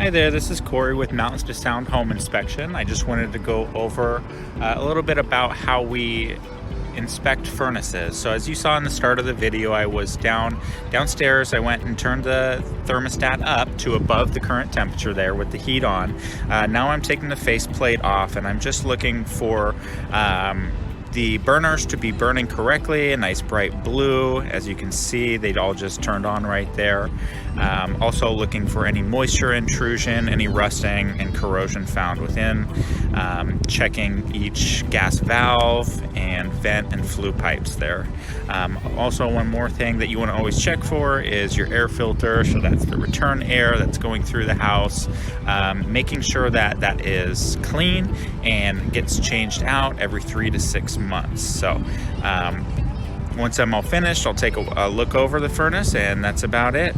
Hi there, this is Cory with Mountains to Sound Home Inspection. I just wanted to go over a little bit about how we inspect furnaces. So as you saw in the start of the video, I was downstairs. I went and turned the thermostat up to above the current temperature there with the heat on. Now I'm taking the faceplate off and I'm just looking for the burners to be burning correctly, a nice bright blue. As you can see, they'd all just turned on right there. Also looking for any moisture intrusion, any rusting and corrosion found within. Checking each gas valve and vent and flue pipes there. Also, one more thing that you want to always check for is your air filter. So that's the return air that's going through the house. Making sure that that is clean and gets changed out every 3 to 6 months. So once I'm all finished, I'll take a look over the furnace, and that's about it.